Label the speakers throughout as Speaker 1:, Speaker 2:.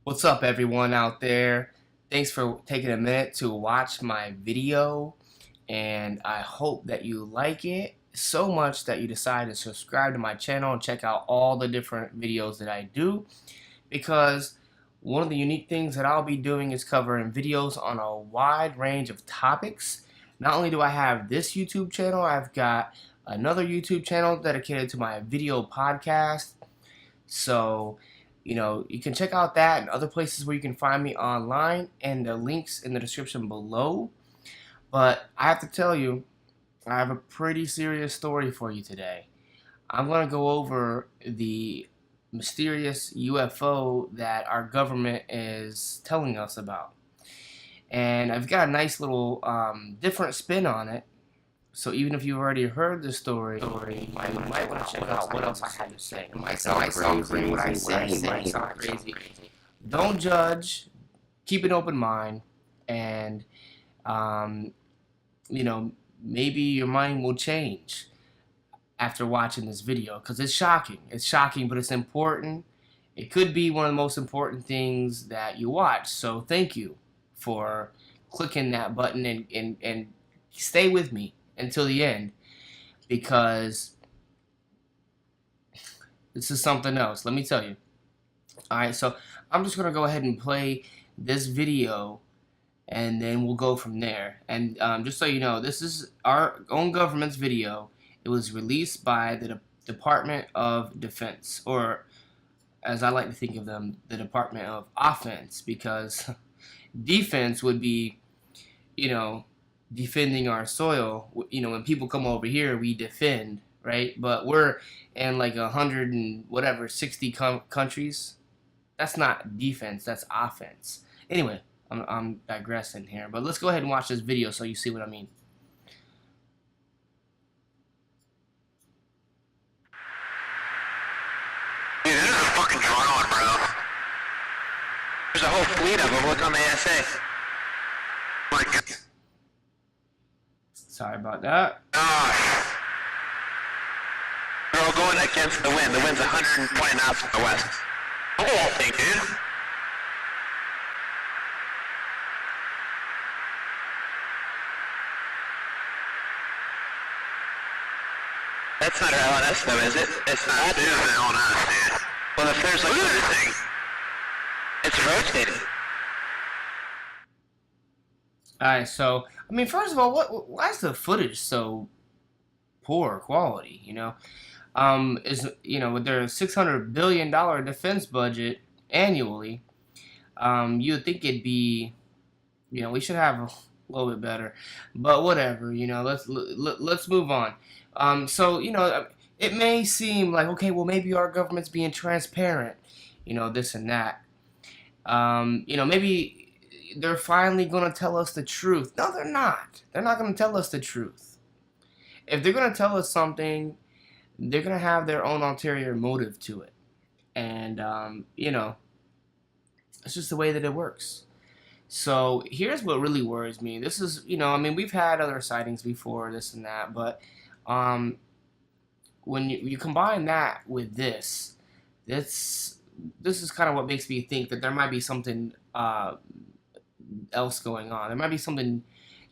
Speaker 1: What's up, everyone out there? Thanks for taking a minute to watch my video, and I hope that you like it so much that you decide to subscribe to my channel and check out all the different videos that I do, because one of the unique things that I'll be doing is covering videos on a wide range of topics. Not only do I have this YouTube channel, I've got another YouTube channel dedicated to my video podcast. So, you can check out that and other places where you can find me online, and the links in the description below. But I have to tell you, I have a pretty serious story for you today. I'm going to go over the mysterious UFO that our government is telling us about. And I've got a nice little different spin on it. So even if you've already heard the story, you might want to check out what else I had to say. It might sound crazy. What I say might sound crazy. Don't judge. Keep an open mind, and maybe your mind will change after watching this video, because it's shocking. It's shocking, but it's important. It could be one of the most important things that you watch. So thank you for clicking that button, and stay with me until the end, because this is something else. Let me tell you. Alright, so I'm just going to go ahead and play this video, and then we'll go from there. And just so you know, this is our own government's video. It was released by the Department of Defense, or as I like to think of them, the Department of Offense, because defense would be, defending our soil. When people come over here, we defend, right? But we're in like 100 and whatever 60 countries. That's not defense, that's offense. Anyway, I'm digressing here, but let's go ahead and watch this video so you see what I mean.
Speaker 2: Dude, there's a fucking drone, bro. There's a whole fleet of them. Look on the ASA. My God.
Speaker 1: Sorry about that.
Speaker 2: They're all going against the wind. The wind's 120 knots from the west. Oh, thing, dude. That's not our LNS though, is it? It's not. That is an LNS, dude. Well, if there's like this thing, it's rotating.
Speaker 1: Alright, so first of all, why is the footage so poor quality? With their $600 billion defense budget annually, you would think it'd be, we should have a little bit better, but whatever. Let's move on. So it may seem like, okay, well, maybe our government's being transparent, this and that. Maybe they're finally going to tell us the truth. No, they're not. They're not going to tell us the truth. If they're going to tell us something, they're going to have their own ulterior motive to it. And, it's just the way that it works. So here's what really worries me. This is, we've had other sightings before, this and that, but when you combine that with this is kind of what makes me think that there might be something else going on. There might be something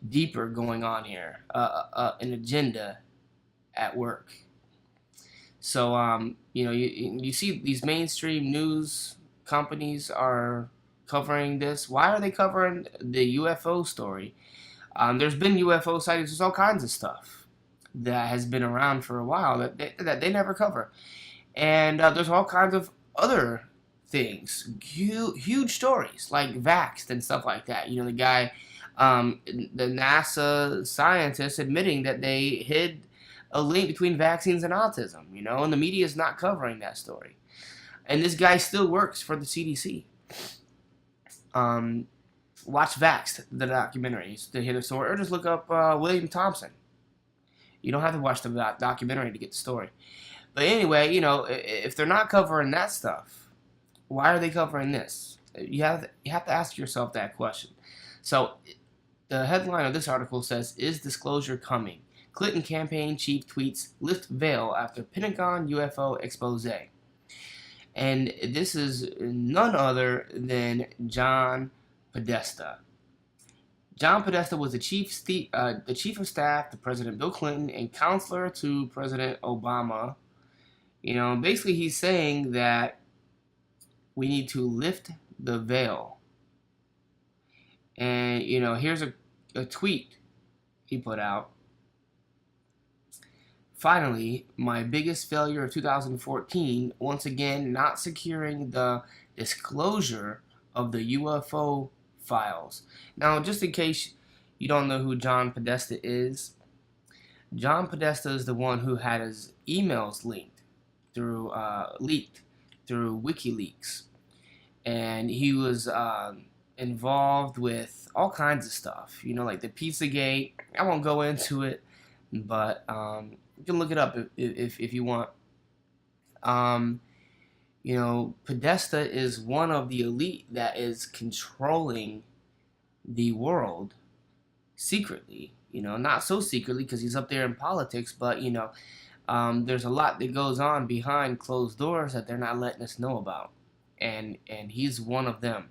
Speaker 1: deeper going on here, an agenda at work. So you see these mainstream news companies are covering this. Why are they covering the UFO story? There's been UFO sightings. There's all kinds of stuff that has been around for a while that they never cover, and there's all kinds of other things, huge stories like vaxxed and stuff like that. The guy, the NASA scientist admitting that they hid a link between vaccines and autism, and the media is not covering that story. And this guy still works for the CDC. Watch Vaxxed, the documentaries, to hear the story, or just look up William Thompson. You don't have to watch the documentary to get the story. But anyway, if they're not covering that stuff, why are they covering this? You have to ask yourself that question. So the headline of this article says, "Is disclosure coming? Clinton campaign chief tweets lift veil after Pentagon UFO expose." And this is none other than John Podesta. John Podesta was the chief of staff to President Bill Clinton and counselor to President Obama. Basically, he's saying that we need to lift the veil. And here's a tweet he put out. Finally, my biggest failure of 2014, once again not securing the disclosure of the UFO files. Now, just in case you don't know who John Podesta is, John Podesta is the one who had his emails leaked through WikiLeaks, and he was involved with all kinds of stuff. Like the Pizzagate. I won't go into it, but you can look it up if you want. Podesta is one of the elite that is controlling the world secretly. Not so secretly because he's up there in politics, but there's a lot that goes on behind closed doors that they're not letting us know about, and he's one of them.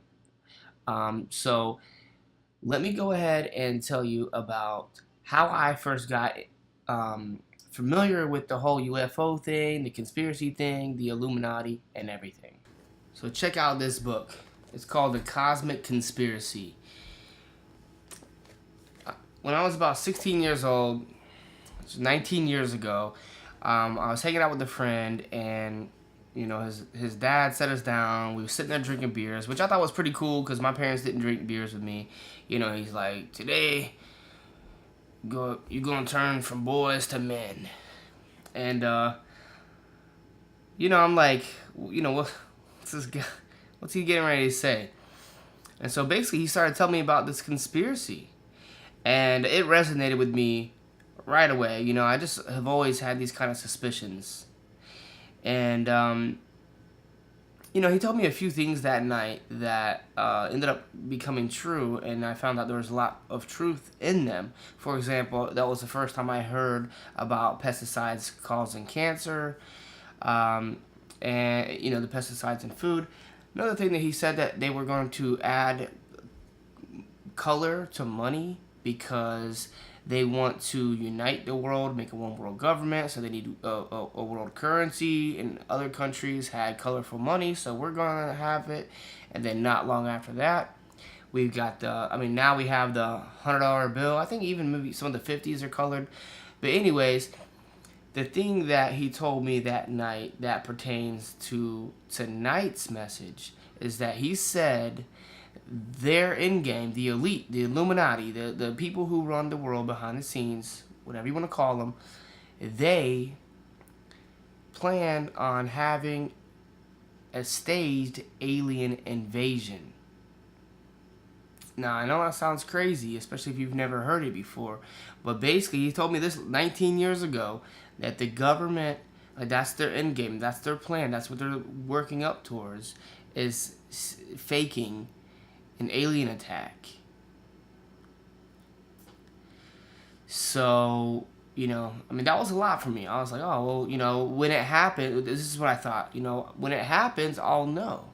Speaker 1: So let me go ahead and tell you about how I first got familiar with the whole UFO thing, the conspiracy thing, the Illuminati, and everything. So check out this book. It's called The Cosmic Conspiracy. When I was about 16 years old, 19 years ago, I was hanging out with a friend, and his dad set us down. We were sitting there drinking beers, which I thought was pretty cool because my parents didn't drink beers with me. He's like, today, you're gonna turn from boys to men, and I'm like, what's this guy? What's he getting ready to say? And so basically, he started telling me about this conspiracy, and it resonated with me right away. I just have always had these kind of suspicions, and he told me a few things that night that ended up becoming true, and I found out there was a lot of truth in them. For example, that was the first time I heard about pesticides causing cancer, and the pesticides in food. Another thing that he said, that they were going to add color to money because they want to unite the world, make a one world government, so they need a world currency, and other countries had colorful money, so we're going to have it. And then not long after that, we've got now we have the $100 bill. I think even maybe some of the 50s are colored. But anyways, the thing that he told me that night that pertains to tonight's message is that he said their end game, the elite, the Illuminati, the people who run the world behind the scenes, whatever you want to call them, they plan on having a staged alien invasion. Now, I know that sounds crazy, especially if you've never heard it before, but basically he told me this 19 years ago, that the government, that's their end game, that's their plan, that's what they're working up towards, is faking an alien attack. So, that was a lot for me. I was like, oh, well, when it happened, this is what I thought, when it happens, I'll know.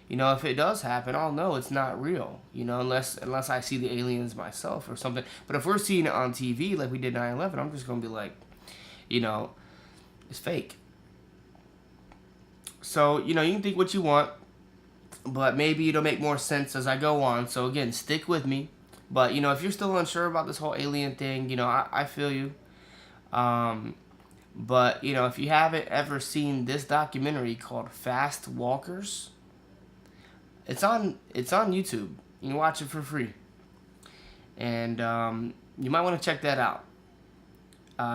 Speaker 1: If it does happen, I'll know it's not real, unless I see the aliens myself or something. But if we're seeing it on TV like we did 9/11, I'm just going to be like, it's fake. So, you can think what you want, but maybe it'll make more sense as I go on. So again, stick with me. But if you're still unsure about this whole alien thing, I feel you. But if you haven't ever seen this documentary called Fast Walkers, it's on YouTube. You can watch it for free, and you might want to check that out.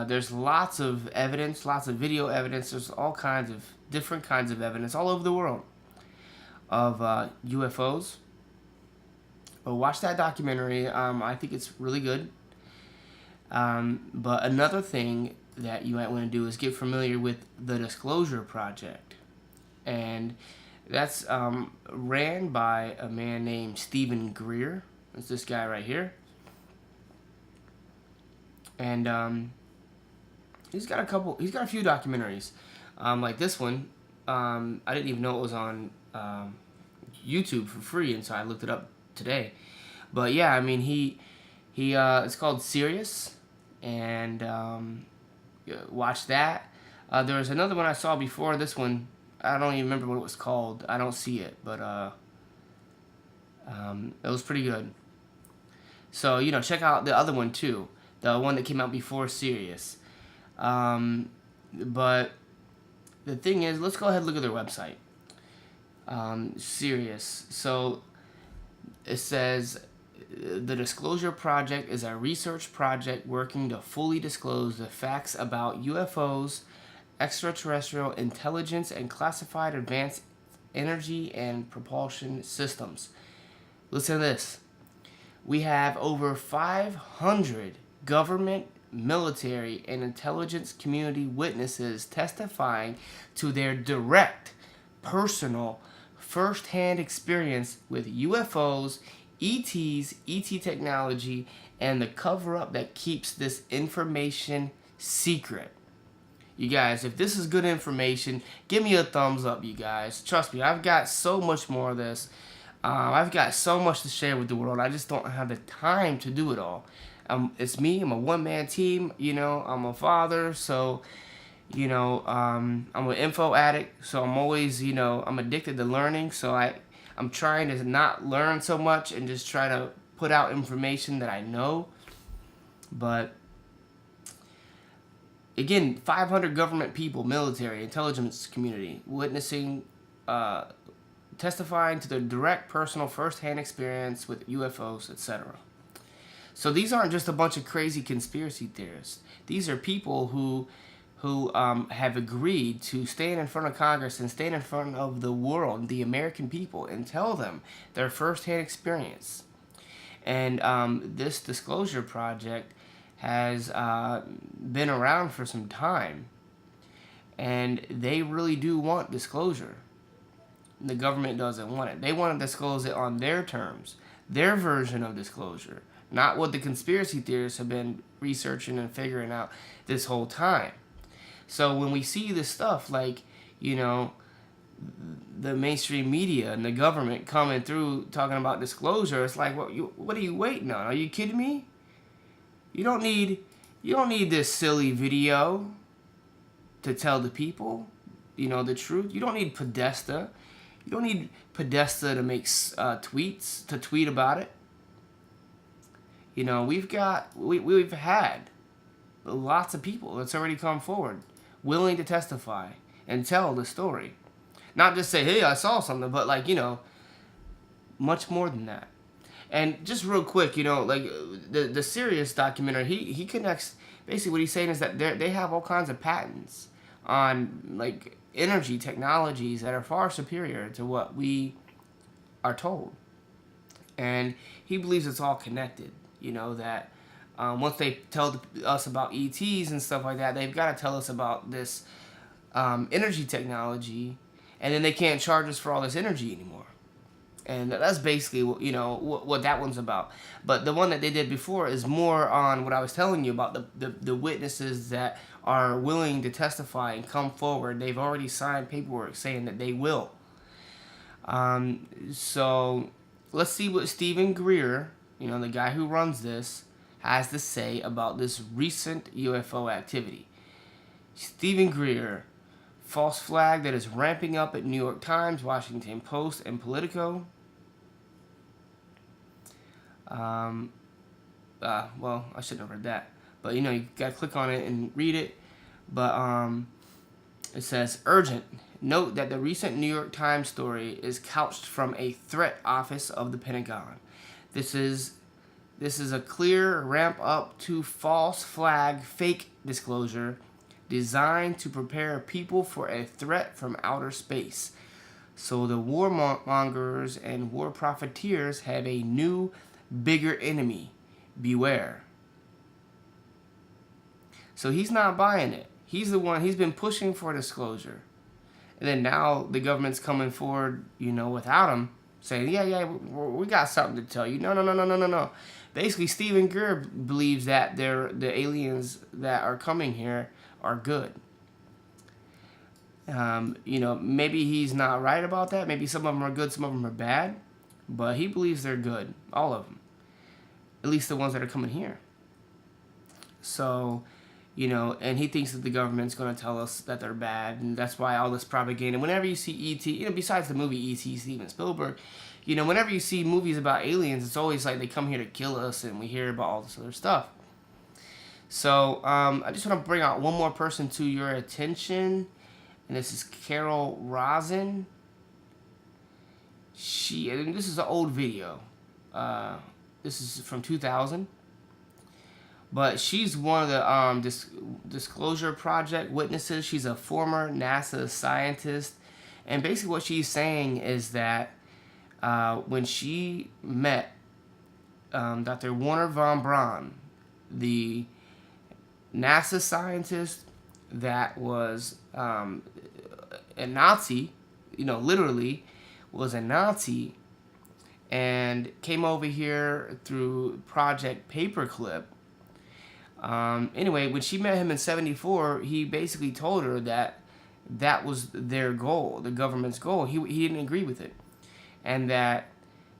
Speaker 1: There's lots of evidence, lots of video evidence. There's all kinds of different kinds of evidence all over the world of UFOs. But watch that documentary. I think it's really good. But another thing that you might want to do is get familiar with the Disclosure Project. And that's ran by a man named Stephen Greer. It's this guy right here. And he's got a few documentaries. Like this one, I didn't even know it was on YouTube for free, and so I looked it up today. But yeah, I mean, it's called Sirius, and watch that. There was another one I saw before this one. I don't even remember what it was called. I don't see it, but it was pretty good. So, check out the other one too, the one that came out before Sirius. But the thing is, let's go ahead and look at their website. Sirius. So it says the Disclosure Project is a research project working to fully disclose the facts about UFOs, extraterrestrial intelligence, and classified advanced energy and propulsion systems. Listen to this. We have over 500 government, military, and intelligence community witnesses testifying to their direct, personal, first-hand experience with UFOs, ETs, ET technology, and the cover-up that keeps this information secret. You guys, if this is good information, give me a thumbs up, you guys. Trust me, I've got so much more of this. I've got so much to share with the world. I just don't have the time to do it all. It's me. I'm a one-man team. I'm a father, so I'm an info addict. So I'm always, I'm addicted to learning. So I'm trying to not learn so much and just try to put out information that I know. But again, 500 government people, military, intelligence community, witnessing, testifying to their direct, personal, first-hand experience with UFOs, etc. So these aren't just a bunch of crazy conspiracy theorists. These are people who have agreed to stand in front of Congress and stand in front of the world, the American people, and tell them their first-hand experience. And this Disclosure Project has been around for some time, and they really do want disclosure. The government doesn't want it. They want to disclose it on their terms, their version of disclosure, not what the conspiracy theorists have been researching and figuring out this whole time. So when we see this stuff like, the mainstream media and the government coming through talking about disclosure, it's like, what are you waiting on? Are you kidding me? You don't need this silly video to tell the people, the truth. You don't need Podesta. You don't need Podesta to make tweets, to tweet about it. We've had lots of people that's already come forward willing to testify and tell the story. Not just say, hey, I saw something, but much more than that. And just real quick, the Sirius documentary, he connects, basically what he's saying is that they have all kinds of patents on energy technologies that are far superior to what we are told. And he believes it's all connected, that once they tell us about ETs and stuff like that, they've got to tell us about this energy technology, and then they can't charge us for all this energy anymore. And that's basically what that one's about. But the one that they did before is more on what I was telling you about, the witnesses that are willing to testify and come forward. They've already signed paperwork saying that they will. So let's see what Stephen Greer, the guy who runs this, has to say about this recent UFO activity. Stephen Greer, false flag that is ramping up at New York Times, Washington Post, and Politico. Well, I shouldn't have read that. But, you got to click on it and read it. But it says, urgent. Note that the recent New York Times story is couched from a threat office of the Pentagon. This is a clear ramp up to false flag fake disclosure designed to prepare people for a threat from outer space. So the warmongers and war profiteers have a new, bigger enemy. Beware. So he's not buying it. He's been pushing for disclosure. And then now the government's coming forward, without him, saying, yeah, we got something to tell you. No. Basically, Stephen Greer believes that the aliens that are coming here are good. You know, maybe he's not right about that. Maybe some of them are good, some of them are bad. But he believes they're good, all of them. At least the ones that are coming here. So, you know, and he thinks that the government's going to tell us that they're bad, and that's why all this propaganda. Whenever you see E.T., you know, besides the movie E.T., Steven Spielberg, you know, whenever you see movies about aliens, it's always like they come here to kill us, and we hear about all this other stuff. So, I just want to bring out one more person to your attention, and this is Carol Rosin. And this is an old video. This is from 2000. But she's one of the Disclosure Project witnesses. She's a former NASA scientist. And basically what she's saying is that when she met Dr. Werner von Braun, the NASA scientist that was a Nazi, you know, literally was a Nazi, and came over here through Project Paperclip. Anyway, when she met him in '74, he basically told her that that was their goal, the government's goal. He didn't agree with it, and that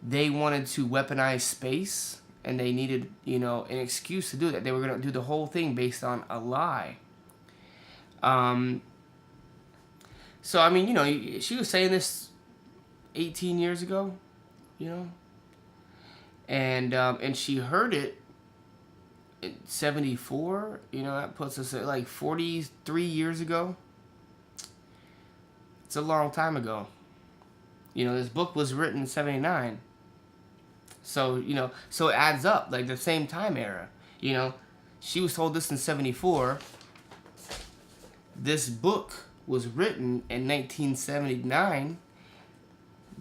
Speaker 1: they wanted to weaponize space, and they needed, you know, an excuse to do that. They were going to do the whole thing based on a lie. So I mean, you know, she was saying this 18 years ago, you know, and she heard it in '74. You know, that puts us at like 43 years ago. It's a long time ago. You know, this book was written in '79. So, you know, so it adds up, like the same time era. You know, she was told this in '74. This book was written in 1979.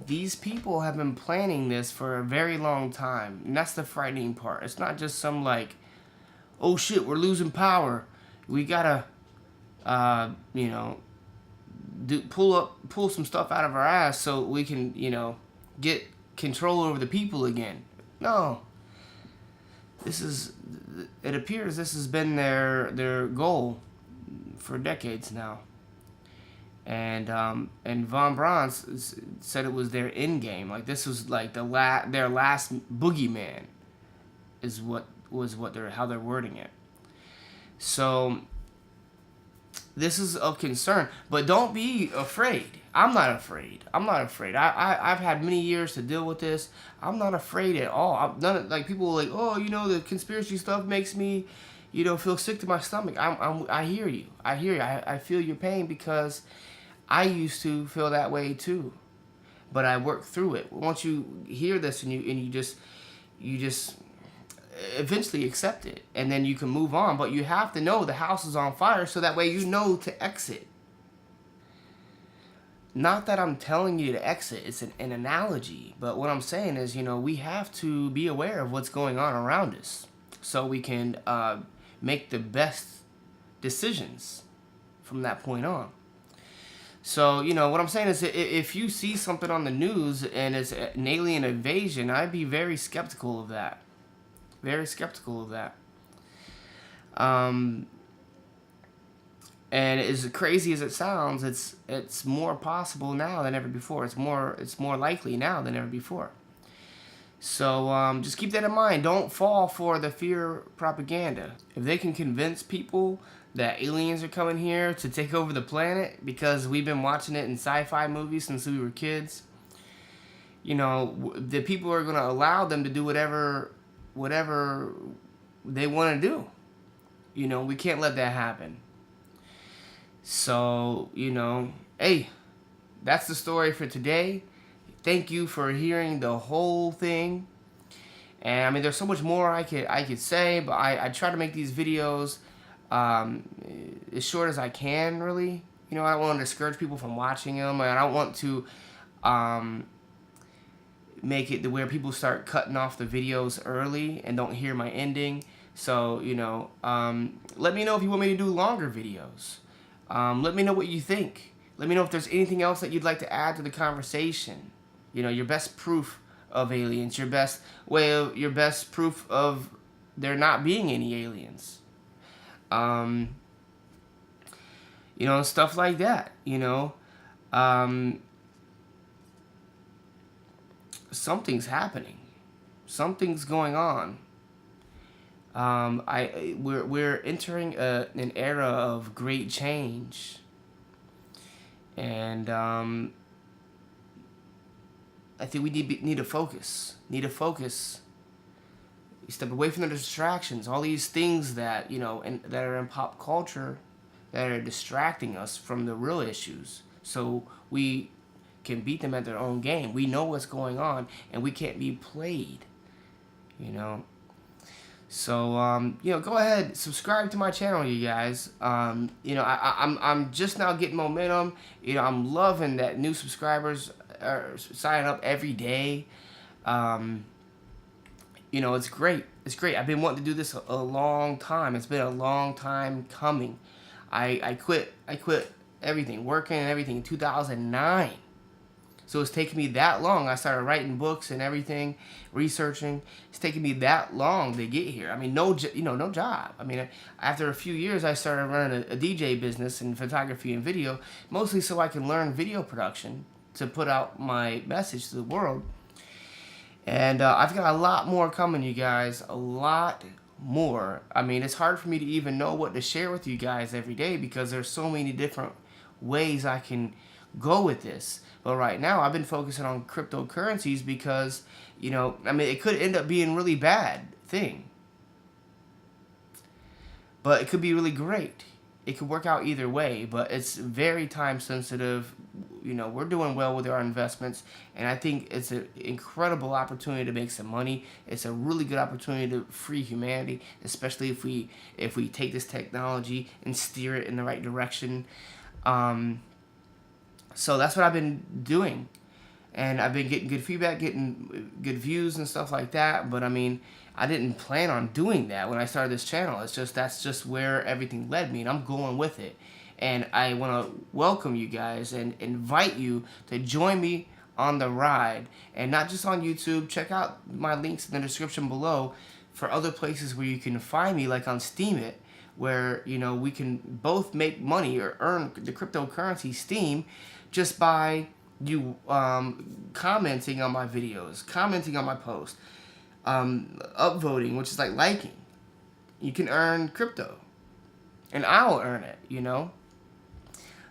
Speaker 1: These people have been planning this for a very long time. And that's the frightening part. It's not just some like, oh shit, we're losing power. We gotta, you know, pull some stuff out of our ass so we can, you know, get control over the people again. No. It appears this has been their goal for decades now. And von Braun said it was their end game. Like this was like their last boogeyman, is how they're wording it. So this is of concern, but don't be afraid. I'm not afraid. I've had many years to deal with this. I'm not afraid at all. Like people are like, oh, you know, the conspiracy stuff makes me, you know, feel sick to my stomach. I hear you. I feel your pain because I used to feel that way too, but I worked through it. Once you hear this and you just eventually accept it, and then you can move on. But you have to know the house is on fire, so that way you know to exit. Not that I'm telling you to exit, it's an analogy, but what I'm saying is, you know, we have to be aware of what's going on around us so we can make the best decisions from that point on. So, you know, what I'm saying is if you see something on the news and it's an alien invasion, I'd be very skeptical of that. Very skeptical of that. And as crazy as it sounds, it's more possible now than ever before. It's more likely now than ever before. So just keep that in mind. Don't fall for the fear propaganda. If they can convince people that aliens are coming here to take over the planet because we've been watching it in sci-fi movies since we were kids, you know, the people are going to allow them to do whatever they want to do. You know, we can't let that happen. So, you know, hey, that's the story for today. Thank you for hearing the whole thing. And I mean, there's so much more I could say, but I try to make these videos as short as I can, really. You know, I don't want to discourage people from watching them, and I don't want to make it to where people start cutting off the videos early and don't hear my ending. So, you know, let me know if you want me to do longer videos. Let me know what you think. Let me know if there's anything else that you'd like to add to the conversation. You know, your best proof of aliens, your best proof of there not being any aliens. stuff like that, something's happening. Something's going on. We're entering an era of great change, and I think we need to focus. Need to focus. Step away from the distractions. All these things that that are in pop culture that are distracting us from the real issues. So we can beat them at their own game. We know what's going on, and we can't be played. So go ahead, subscribe to my channel, you guys. I'm just now getting momentum. I'm loving that new subscribers are signing up every day. It's great. It's great. I've been wanting to do this a long time. It's been a long time coming. I quit everything, working and everything in 2009. So it's taken me that long. I started writing books and everything, researching. It's taken me that long to get here. I mean, no job. I mean, after a few years, I started running a DJ business in photography and video, mostly so I can learn video production to put out my message to the world. And I've got a lot more coming, you guys. A lot more. I mean, it's hard for me to even know what to share with you guys every day because there's so many different ways I can go with this. But right now, I've been focusing on cryptocurrencies because, it could end up being a really bad thing. But it could be really great. It could work out either way, but it's very time sensitive. We're doing well with our investments, and I think it's an incredible opportunity to make some money. It's a really good opportunity to free humanity, especially if we take this technology and steer it in the right direction. So that's what I've been doing, and I've been getting good feedback, getting good views and stuff like that. But I mean, I didn't plan on doing that when I started this channel. That's just where everything led me, and I'm going with it. And I want to welcome you guys and invite you to join me on the ride, and not just on YouTube. Check out my links in the description below for other places where you can find me, like on Steemit, where we can both make money or earn the cryptocurrency Steem just by you commenting on my videos, commenting on my posts, upvoting, which is like liking. You can earn crypto, and I'll earn it.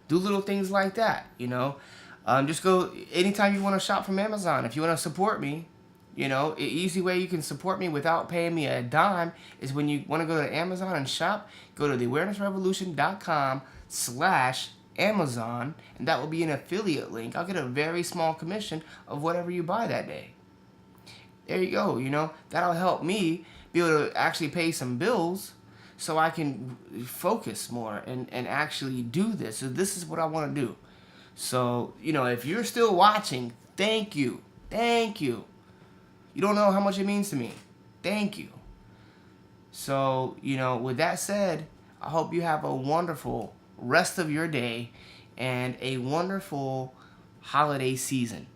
Speaker 1: Do little things like that. Just go anytime you want to shop from Amazon. If you want to support me, an easy way you can support me without paying me a dime is when you want to go to Amazon and shop, go to theawarenessrevolution.com/Amazon, and that will be an affiliate link. I'll get a very small commission of whatever you buy that day. There you go. That'll help me be able to actually pay some bills so I can focus more and actually do this. So this is what I want to do. So, if you're still watching, thank you. Thank you. You don't know how much it means to me. Thank you. So, with that said, I hope you have a wonderful rest of your day and a wonderful holiday season.